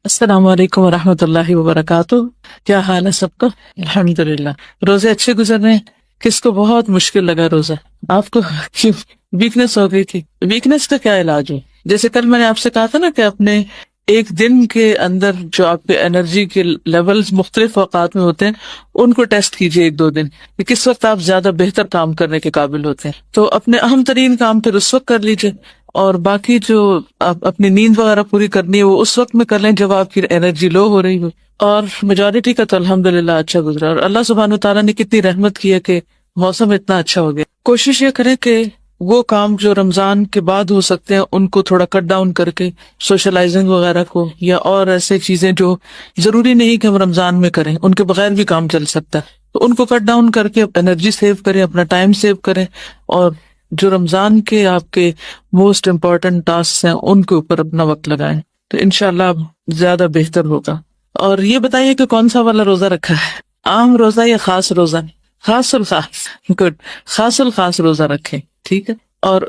السلام علیکم ورحمۃ اللہ وبرکاتہ. کیا حال ہے سب کا؟ الحمدللہ. روزے اچھے گزر رہے ہیں؟ کس کو بہت مشکل لگا روزہ؟ آپ کو کیوں ویکنس ہو گئی تھی؟ ویکنس کا کیا علاج ہے؟ جیسے کل میں نے آپ سے کہا تھا نا کہ اپنے ایک دن کے اندر جو آپ کے انرجی کے لیولز مختلف اوقات میں ہوتے ہیں ان کو ٹیسٹ کیجیے ایک دو دن کہ کس وقت آپ زیادہ بہتر کام کرنے کے قابل ہوتے ہیں. تو اپنے اہم ترین کام پھر اس وقت کر لیجیے، اور باقی جو آپ اپنی نیند وغیرہ پوری کرنی ہے وہ اس وقت میں کر لیں جب آپ کی انرجی لو ہو رہی ہو. اور میجورٹی کا تو الحمدللہ اچھا گزرا، اور اللہ سبحانہ تعالیٰ نے کتنی رحمت کی ہے کہ موسم اتنا اچھا ہو گیا. کوشش یہ کریں کہ وہ کام جو رمضان کے بعد ہو سکتے ہیں ان کو تھوڑا کٹ ڈاؤن کر کے، سوشلائزنگ وغیرہ کو، یا اور ایسے چیزیں جو ضروری نہیں کہ ہم رمضان میں کریں، ان کے بغیر بھی کام چل سکتا ہے، تو ان کو کٹ ڈاؤن کر کے انرجی سیو کریں، اپنا ٹائم سیو کریں، اور جو رمضان کے آپ کے موسٹ امپورٹنٹ ٹاسک ہیں ان کے اوپر اپنا وقت لگائیں، تو انشاءاللہ زیادہ بہتر ہوگا. اور یہ بتائیے کہ کون سا والا روزہ رکھا ہے؟ عام روزہ یا خاص روزہ؟ خاص الخاص. گڈ. خاص الخاص روزہ رکھیں، ٹھیک ہے. اور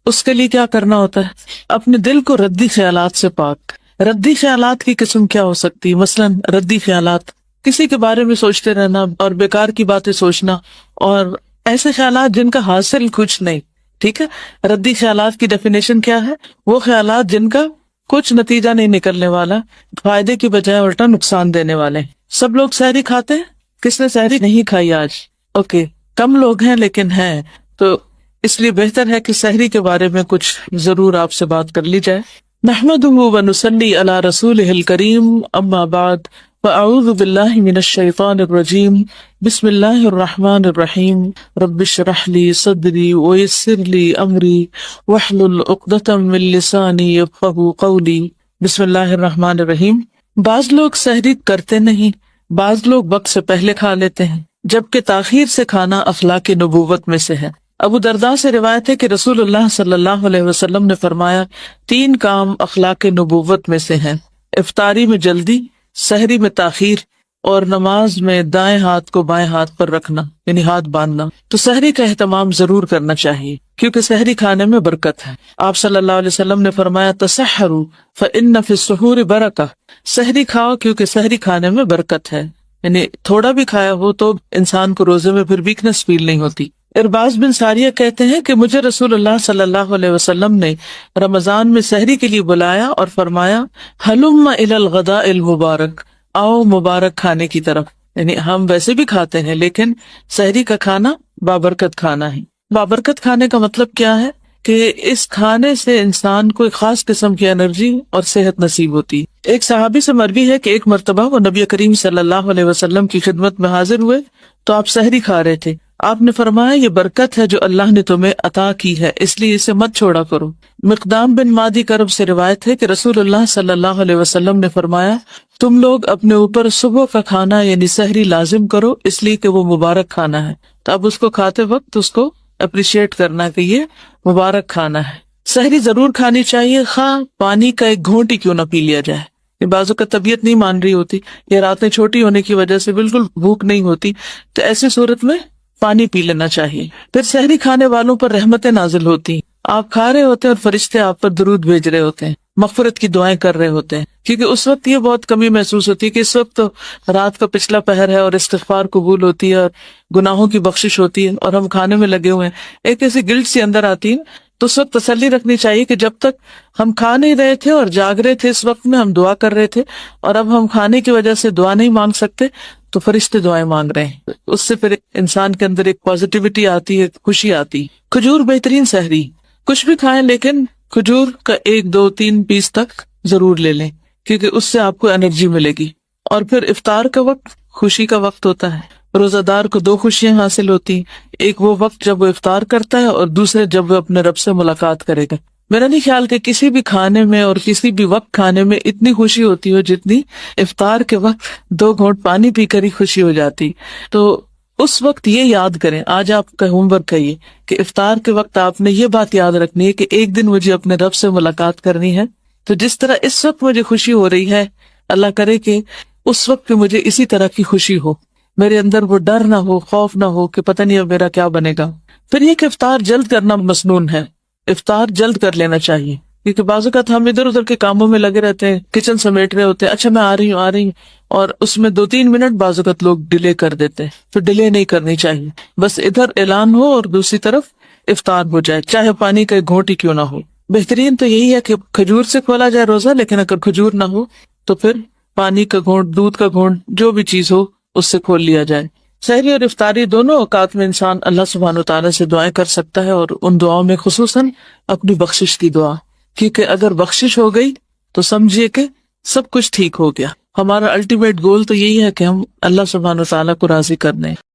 اس کے لیے کیا کرنا ہوتا ہے؟ اپنے دل کو ردی خیالات سے پاک. ردی خیالات کی قسم کیا ہو سکتی ہے؟ مثلاً ردی خیالات، کسی کے بارے میں سوچتے رہنا اور بیکار کی باتیں سوچنا، اور ایسے خیالات جن کا حاصل کچھ نہیں. ٹھیک ہے. ردی خیالات کی ڈیفینیشن کیا ہے؟ وہ خیالات جن کا کچھ نتیجہ نہیں نکلنے والا، فائدے کی بجائے الٹا نقصان دینے والے. سب لوگ سحری کھاتے ہیں؟ کس نے سحری نہیں کھائی آج؟ اوکے. کم لوگ ہیں لیکن ہیں، تو اس لیے بہتر ہے کہ سحری کے بارے میں کچھ ضرور آپ سے بات کر لی جائے. نحمدہ ونصلی علی رسولہ الکریم، اما بعد، فاعوذ باللہ من الشیطان الرجیم، بسم اللہ الرحمن الرحیم، رب اشرح لی صدری ویسر لی امری واحلل عقدۃ من لسانی یفقہوا قولی. بسم اللہ الرحمن الرحیم. بعض لوگ سحری کرتے نہیں، بعض لوگ وقت سے پہلے کھا لیتے ہیں، جبکہ تاخیر سے کھانا اخلاق نبوت میں سے ہے. ابو درداء سے روایت ہے کہ رسول اللہ صلی اللہ علیہ وسلم نے فرمایا، 3 کام اخلاق نبوت میں سے ہیں: افطاری میں جلدی، سحری میں تاخیر، اور نماز میں دائیں ہاتھ کو بائیں ہاتھ پر رکھنا، یعنی ہاتھ باندھنا. تو سحری کا اہتمام ضرور کرنا چاہیے کیونکہ سحری کھانے میں برکت ہے. آپ صلی اللہ علیہ وسلم نے فرمایا، تسحروا فإن فی السحور برکہ. سحری کھاؤ کیونکہ سحری کھانے میں برکت ہے. یعنی تھوڑا بھی کھایا ہو تو انسان کو روزے میں پھر ویکنس فیل نہیں ہوتی. ارباز بن ساریہ کہتے ہیں کہ مجھے رسول اللہ صلی اللہ علیہ وسلم نے رمضان میں سحری کے لیے بلایا اور فرمایا، ہلم الی الغداء المبارک، آؤ مبارک کھانے کی طرف. یعنی ہم ویسے بھی کھاتے ہیں لیکن سحری کا کھانا بابرکت کھانا ہے. بابرکت کھانے کا مطلب کیا ہے؟ کہ اس کھانے سے انسان کو ایک خاص قسم کی انرجی اور صحت نصیب ہوتی. ایک صحابی سے مروی ہے کہ ایک مرتبہ وہ نبی کریم صلی اللہ علیہ وسلم کی خدمت میں حاضر ہوئے تو آپ سحری کھا رہے تھے. آپ نے فرمایا، یہ برکت ہے جو اللہ نے تمہیں عطا کی ہے، اس لیے اسے مت چھوڑا کرو. مقدام بن مادی کرب سے روایت ہے کہ رسول اللہ صلی اللہ علیہ وسلم نے فرمایا، تم لوگ اپنے اوپر صبح کا کھانا یعنی سحری لازم کرو، اس لیے کہ وہ مبارک کھانا ہے. تو اب اس کو کھاتے وقت اس کو اپریشیٹ کرنا کہ یہ مبارک کھانا ہے. سحری ضرور کھانی چاہیے، خواہ پانی کا ایک گھونٹ ہی کیوں نہ پی لیا جائے. بعضوں کا طبیعت نہیں مان رہی ہوتی یا راتیں چھوٹی ہونے کی وجہ سے بالکل بھوک نہیں ہوتی، تو ایسی صورت میں پانی پی لینا چاہیے. پھر سحری کھانے والوں پر رحمتیں نازل ہوتی ہیں. آپ کھا رہے ہوتے ہیں اور فرشتے آپ پر درود بھیج رہے ہوتے ہیں، مغفرت کی دعائیں کر رہے ہوتے ہیں، کیونکہ اس وقت یہ بہت کمی محسوس ہوتی ہے کہ اس وقت تو رات کا پچھلا پہر ہے اور استغفار قبول ہوتی ہے اور گناہوں کی بخشش ہوتی ہے، اور ہم کھانے میں لگے ہوئے ہیں. ایک ایسی گلٹ سی اندر آتی ہے. تو اس وقت تسلی رکھنی چاہیے کہ جب تک ہم کھا نہیں رہے تھے اور جاگ رہے تھے اس وقت میں ہم دعا کر رہے تھے، اور اب ہم کھانے کی وجہ سے دعا نہیں مانگ سکتے تو فرشتے دعائیں مانگ رہے ہیں. اس سے پھر انسان کے اندر ایک پازیٹیوٹی آتی ہے، خوشی آتی. کھجور بہترین سحری. کچھ بھی کھائیں لیکن کھجور کا 1 2 3 پیس تک ضرور لے لیں کیونکہ اس سے آپ کو انرجی ملے گی. اور پھر افطار کا وقت خوشی کا وقت ہوتا ہے. روزہ دار کو 2 خوشیاں حاصل ہوتی، ایک وہ وقت جب وہ افطار کرتا ہے اور دوسرے جب وہ اپنے رب سے ملاقات کرے گا. میرا نہیں خیال کہ کسی بھی کھانے میں اور کسی بھی وقت کھانے میں اتنی خوشی ہوتی ہو جتنی افطار کے وقت 2 گھونٹ پانی پی کر ہی خوشی ہو جاتی. تو اس وقت یہ یاد کریں، آج آپ کا ہوم ورک ہے یہ کہ افطار کے وقت آپ نے یہ بات یاد رکھنی ہے کہ ایک دن مجھے اپنے رب سے ملاقات کرنی ہے. تو جس طرح اس وقت مجھے خوشی ہو رہی ہے، اللہ کرے کہ اس وقت پہ مجھے اسی طرح کی خوشی ہو، میرے اندر وہ ڈر نہ ہو، خوف نہ ہو کہ پتہ نہیں اب میرا کیا بنے گا. پھر یہ کہ افطار جلد کرنا مسنون ہے، افطار جلد کر لینا چاہیے. کیونکہ بعض اوقات ہم ادھر ادھر کے کاموں میں لگے رہتے ہیں، کچن سمیٹ رہے ہوتے ہیں، اچھا میں آ رہی ہوں، اور اس میں 2-3 منٹ بعض اوقات لوگ ڈیلے کر دیتے ہیں، تو ڈیلے نہیں کرنی چاہیے، بس ادھر اعلان ہو اور دوسری طرف افطار ہو جائے، چاہے پانی کا گھونٹ ہی کیوں نہ ہو۔ بہترین تو یہی ہے کہ کھجور سے کھولا جائے روزہ، لیکن اگر کھجور نہ ہو تو پھر پانی کا گھونٹ، دودھ کا گھونٹ، جو بھی چیز ہو اس سے کھول لیا جائے۔ سحری اور افطاری دونوں اوقات میں انسان اللہ سبحانہ وتعالیٰ سے دعائیں کر سکتا ہے، اور ان دعاؤں میں خصوصاً اپنی بخشش کی دعا، کیونکہ اگر بخشش ہو گئی تو سمجھیے کہ سب کچھ ٹھیک ہو گیا۔ ہمارا الٹیمیٹ گول تو یہی ہے کہ ہم اللہ سبحانہ وتعالیٰ کو راضی کرنے۔